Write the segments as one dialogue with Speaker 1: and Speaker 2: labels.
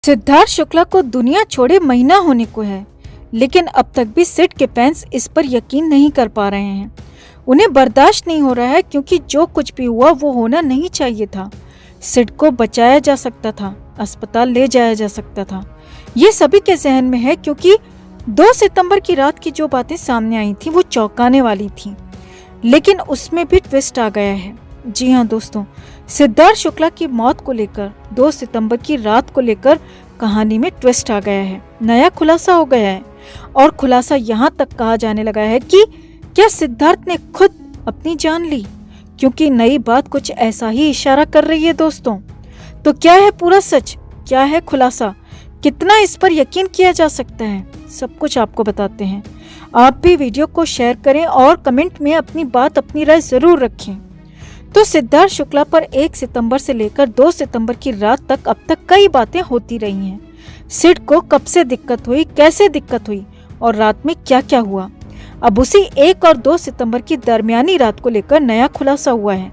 Speaker 1: सिद्धार्थ शुक्ला को दुनिया छोड़े महीना होने को है, लेकिन अब तक भी सिड के फैंस इस पर यकीन नहीं कर पा रहे हैं। उन्हें बर्दाश्त नहीं हो रहा है क्योंकि जो कुछ भी हुआ वो होना नहीं चाहिए था। सिड को बचाया जा सकता था, अस्पताल ले जाया जा सकता था। ये सभी के जहन में है क्योंकि 2 सितंबर की रात की जो बातें सामने आई थी वो चौंकाने वाली थी, लेकिन उसमें भी ट्विस्ट आ गया है। जी हाँ दोस्तों, सिद्धार्थ शुक्ला की मौत को लेकर 2 सितंबर की रात को लेकर कहानी में ट्विस्ट आ गया है। नया खुलासा हो गया है और खुलासा यहाँ तक कहा जाने लगा है कि क्या सिद्धार्थ ने खुद अपनी जान ली, क्योंकि नई बात कुछ ऐसा ही इशारा कर रही है दोस्तों। तो क्या है पूरा सच, क्या है खुलासा, कितना इस पर यकीन किया जा सकता है, सब कुछ आपको बताते हैं। आप भी वीडियो को शेयर करें और कमेंट में अपनी बात, अपनी राय जरूर रखें। तो सिद्धार्थ शुक्ला पर 1 सितंबर से लेकर 2 सितंबर की रात तक अब तक कई बातें होती रही हैं। सिड को कब से दिक्कत हुई, कैसे दिक्कत हुई और रात में क्या क्या हुआ। अब उसी 1 और 2 सितंबर की दरमियानी रात को लेकर नया खुलासा हुआ है,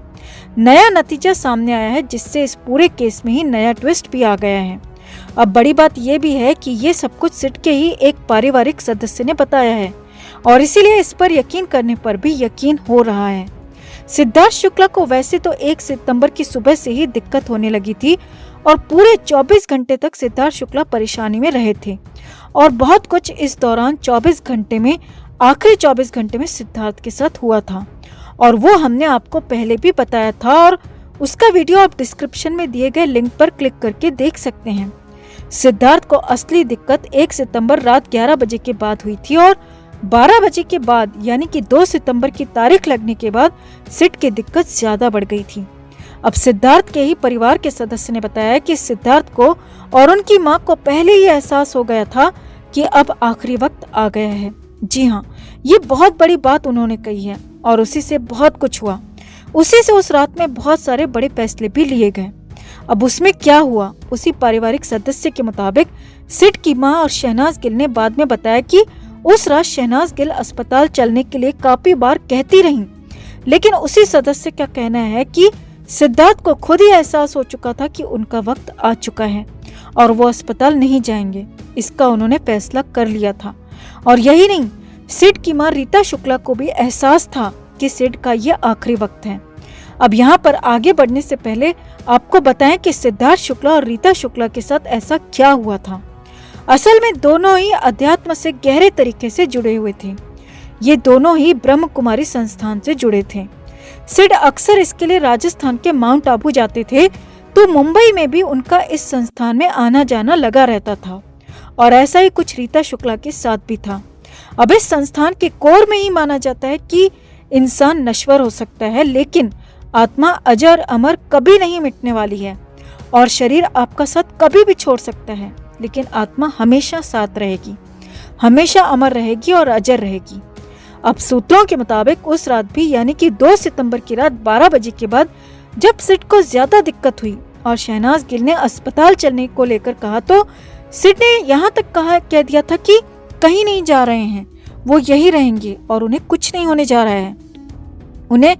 Speaker 1: नया नतीजा सामने आया है, जिससे इस पूरे केस में ही नया ट्विस्ट भी आ गया है। अब बड़ी बात यह भी है कि ये सब कुछ सिड के ही एक पारिवारिक सदस्य ने बताया है और इसीलिए इस पर यकीन करने पर भी यकीन हो रहा है। सिद्धार्थ शुक्ला को वैसे तो 1 सितंबर की सुबह से ही दिक्कत होने लगी थी और पूरे 24 घंटे तक सिद्धार्थ शुक्ला परेशानी में रहे थे और बहुत कुछ इस दौरान 24 घंटे में, आखिरी 24 घंटे में सिद्धार्थ के साथ हुआ था और वो हमने आपको पहले भी बताया था और उसका वीडियो आप डिस्क्रिप्शन में दिए गए लिंक पर क्लिक करके देख सकते हैं। सिद्धार्थ को असली दिक्कत 1 सितंबर रात 11 बजे के बाद हुई थी और 12 बजे के बाद यानी कि 2 सितंबर की तारीख लगने के बाद सिड की दिक्कत ज्यादा बढ़ गई थी। अब सिद्धार्थ के ही परिवार के सदस्य ने बताया कि सिद्धार्थ को और उनकी मां को पहले ही एहसास हो गया था कि अब आखिरी वक्त आ गया है। जी हाँ, ये बहुत बड़ी बात उन्होंने कही है और उसी से बहुत कुछ हुआ। उसी से उस रात में बहुत सारे बड़े फैसले भी लिए गए। अब उसमें क्या हुआ, उसी पारिवारिक सदस्य के मुताबिक सिड की मां और शहनाज गिल ने बाद में बताया कि उस रात शहनाज गिल अस्पताल चलने के लिए काफी बार कहती रहीं, लेकिन उसी सदस्य का कहना है कि सिद्धार्थ को खुद ही एहसास हो चुका था कि उनका वक्त आ चुका है और वो अस्पताल नहीं जाएंगे। इसका उन्होंने फैसला कर लिया था और यही नहीं, सिड की मां रीता शुक्ला को भी एहसास था कि सिड का ये आखिरी वक्त है। अब यहाँ पर आगे बढ़ने से पहले आपको बताएं कि सिद्धार्थ शुक्ला और रीता शुक्ला के साथ ऐसा क्या हुआ था। असल में दोनों ही अध्यात्म से गहरे तरीके से जुड़े हुए थे। ये दोनों ही ब्रह्म कुमारी संस्थान से जुड़े थे। सिड अक्सर इसके लिए राजस्थान के माउंट आबू जाते थे, तो मुंबई में भी उनका इस संस्थान में आना जाना लगा रहता था और ऐसा ही कुछ रीता शुक्ला के साथ भी था। अब इस संस्थान के कोर में ही माना जाता है कि इंसान नश्वर हो सकता है, लेकिन आत्मा अजर अमर कभी नहीं मिटने वाली है और शरीर आपका साथ कभी भी छोड़ सकता है, लेकिन आत्मा हमेशा साथ रहेगी, हमेशा अमर रहेगी और अजर रहेगी। अब सूत्रों के मुताबिक उस रात भी यानी कि 2 सितंबर की रात 12 बजे के बाद जब सिड को ज्यादा दिक्कत हुई और शहनाज गिल ने अस्पताल चलने को लेकर कहा, तो सिड ने यहाँ तक कह दिया था कि कहीं नहीं जा रहे हैं, वो यही रहेंगे और उन्हें कुछ नहीं होने जा रहा है, उन्हें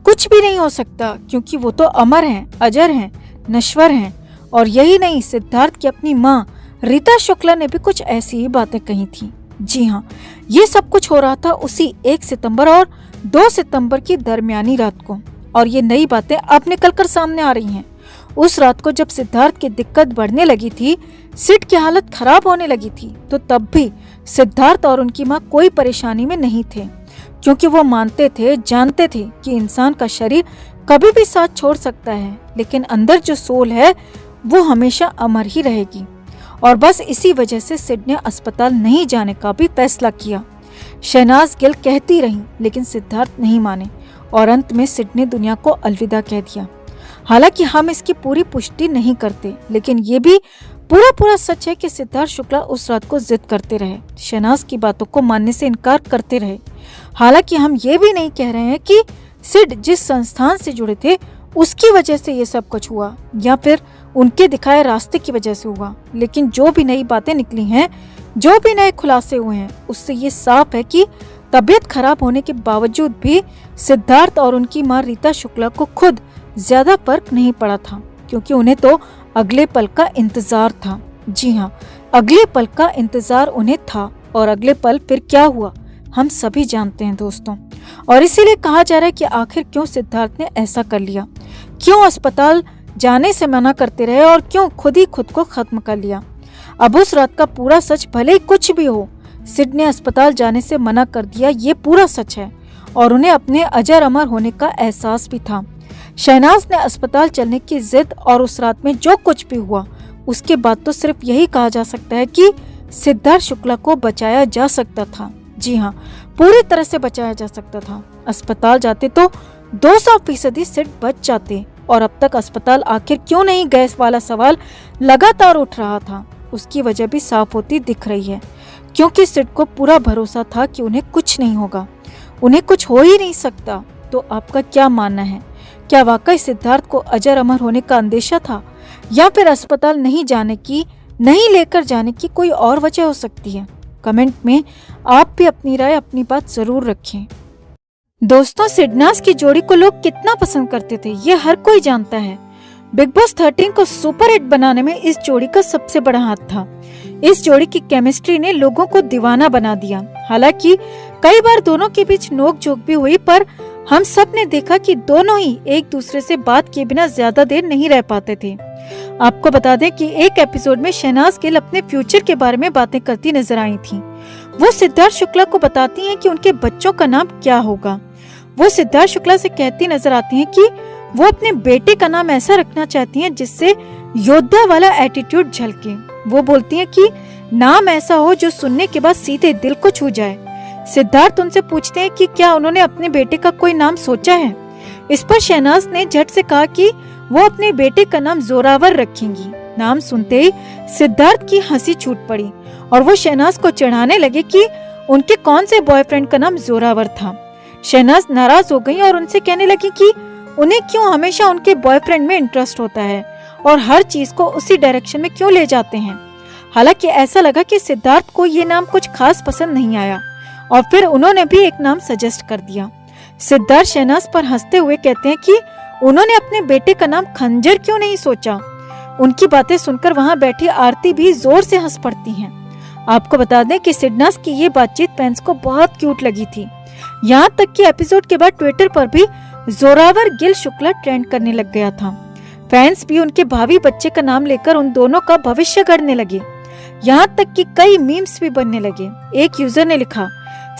Speaker 1: कुछ भी नहीं हो सकता क्योंकि वो तो अमर हैं, अजर हैं, नश्वर हैं। और यही नहीं, सिद्धार्थ की अपनी माँ रीता शुक्ला ने भी कुछ ऐसी ही बातें कही थी। जी हाँ, ये सब कुछ हो रहा था उसी 1 सितंबर और 2 सितंबर की दरमियानी रात को और ये नई बातें अब निकलकर सामने आ रही हैं। उस रात को जब सिद्धार्थ की दिक्कत बढ़ने लगी थी, सिड की हालत खराब होने लगी थी, तो तब भी सिद्धार्थ और उनकी माँ कोई परेशानी में नहीं थे, क्योंकि वो मानते थे, जानते थे कि इंसान का शरीर कभी भी साथ छोड़ सकता है, लेकिन अंदर जो सोल है वो हमेशा अमर ही रहेगी। और बस इसी वजह से सिड ने अस्पताल नहीं जाने का भी फैसला किया। शहनाज गिल कहती रही, लेकिन सिद्धार्थ नहीं माने और अंत में सिड ने दुनिया को अलविदा कह दिया। हालांकि हम इसकी पूरी पुष्टि नहीं करते, लेकिन ये भी पूरा सच है कि सिद्धार्थ शुक्ला उस रात को जिद करते रहे, शहनाज की बातों को मानने से इनकार करते रहे। हालांकि हम ये भी नहीं कह रहे हैं कि सिड जिस संस्थान से जुड़े थे उसकी वजह से ये सब कुछ हुआ या फिर उनके दिखाए रास्ते की वजह से हुआ, लेकिन जो भी नई बातें निकली हैं, जो भी नए खुलासे हुए हैं, उससे ये साफ है कि तबीयत खराब होने के बावजूद भी सिद्धार्थ और उनकी मां रीता शुक्ला को खुद ज्यादा फर्क नहीं पड़ा था, क्योंकि उन्हें तो अगले पल का इंतजार था। जी हाँ, अगले पल का इंतजार उन्हें था और अगले पल फिर क्या हुआ हम सभी जानते हैं दोस्तों। और इसीलिए कहा जा रहा है कि आखिर क्यों सिद्धार्थ ने ऐसा कर लिया, क्यों अस्पताल जाने से मना करते रहे और क्यों खुद ही खुद को खत्म कर लिया। अब उस रात का पूरा सच भले ही कुछ भी हो, सिड ने अस्पताल जाने से मना कर दिया, ये पूरा सच है और उन्हें अपने अजर अमर होने का एहसास भी था। शहनाज ने अस्पताल चलने की जिद और उस रात में जो कुछ भी हुआ उसके बाद तो सिर्फ यही कहा जा सकता है कि सिद्धार्थ शुक्ला को बचाया जा सकता था। जी हाँ, पूरी तरह से बचाया जा सकता था। अस्पताल जाते तो 200% सिड बच जाते और अब तक अस्पताल आखिर क्यों नहीं गए वाला सवाल लगातार उठ रहा था। उसकी वजह भी साफ होती दिख रही है, क्योंकि सिड को पूरा भरोसा था कि उन्हें कुछ नहीं होगा, उन्हें कुछ हो ही नहीं सकता। तो आपका क्या मानना है, क्या वाकई सिद्धार्थ को अजर अमर होने का अंदेशा था या फिर अस्पताल नहीं जाने की, नहीं लेकर जाने की कोई और वजह हो सकती है? कमेंट में आप भी अपनी राय, अपनी बात जरूर रखें। दोस्तों, सिडनाज की जोड़ी को लोग कितना पसंद करते थे ये हर कोई जानता है। बिग बॉस 13 को सुपर हिट बनाने में इस जोड़ी का सबसे बड़ा हाथ था। इस जोड़ी की केमिस्ट्री ने लोगों को दीवाना बना दिया। हालांकि कई बार दोनों के बीच नोक-झोंक भी हुई, पर हम सब ने देखा कि दोनों ही एक दूसरे से बात किए बिना ज्यादा देर नहीं रह पाते थे। आपको बता दें कि एक एपिसोड में शहनाज गिल अपने फ्यूचर के बारे में बातें करती नजर आई थी। वो सिद्धार्थ शुक्ला को बताती हैं कि उनके बच्चों का नाम क्या होगा। वो सिद्धार्थ शुक्ला से कहती नजर आती हैं कि वो अपने बेटे का नाम ऐसा रखना चाहती हैं जिससे योद्धा वाला एटीट्यूड झलके। वो बोलती हैं कि नाम ऐसा हो जो सुनने के बाद सीधे दिल को छू जाए। सिद्धार्थ उनसे पूछते हैं कि क्या उन्होंने अपने बेटे का कोई नाम सोचा है। इस पर शहनाज ने झट से कहा कि वो अपने बेटे का नाम जोरावर रखेंगी। नाम सुनते ही सिद्धार्थ की हंसी छूट पड़ी और वो शहनाज को चिढ़ाने लगे कि उनके कौन से बॉयफ्रेंड का नाम जोरावर था। शहनाज नाराज हो गई और उनसे कहने लगी कि उन्हें क्यों हमेशा उनके बॉयफ्रेंड में इंटरेस्ट होता है और हर चीज को उसी डायरेक्शन में क्यों ले जाते हैं। हालांकि ऐसा लगा कि सिद्धार्थ को ये नाम कुछ खास पसंद नहीं आया और फिर उन्होंने भी एक नाम सजेस्ट कर दिया। सिद्धार्थ शहनाज पर हंसते हुए कहते हैं कि उन्होंने अपने बेटे का नाम खंजर क्यों नहीं सोचा। उनकी बातें सुनकर वहां बैठी आरती भी जोर से हंस पड़ती हैं। आपको बता दें कि सिडनाज की ये बातचीत फैंस को बहुत क्यूट लगी थी। यहाँ तक कि एपिसोड के बाद ट्विटर पर भी जोरावर गिल शुक्ला ट्रेंड करने लग गया था। फैंस भी उनके भावी बच्चे का नाम लेकर उन दोनों का भविष्य गढ़ने लगे। यहाँ तक कि कई मीम्स भी बनने लगे। एक यूजर ने लिखा,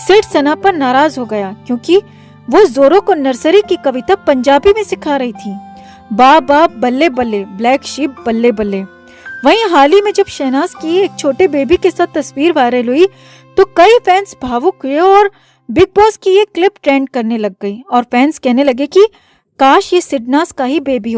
Speaker 1: सिड सना पर नाराज हो गया क्योंकि वो जोरो को नर्सरी की कविता पंजाबी में सिखा रही थी। बा बा बल्ले बल्ले, ब्लैक शीप बल्ले बल्ले। वहीं हाल ही में जब शहनाज की एक छोटे बेबी के साथ तस्वीर वायरल हुई तो कई फैंस भावुक हुए और बिग बॉस की ये क्लिप ट्रेंड करने लग गई और फैंस कहने लगे कि काश ये सिडनाज का ही बेबी होता।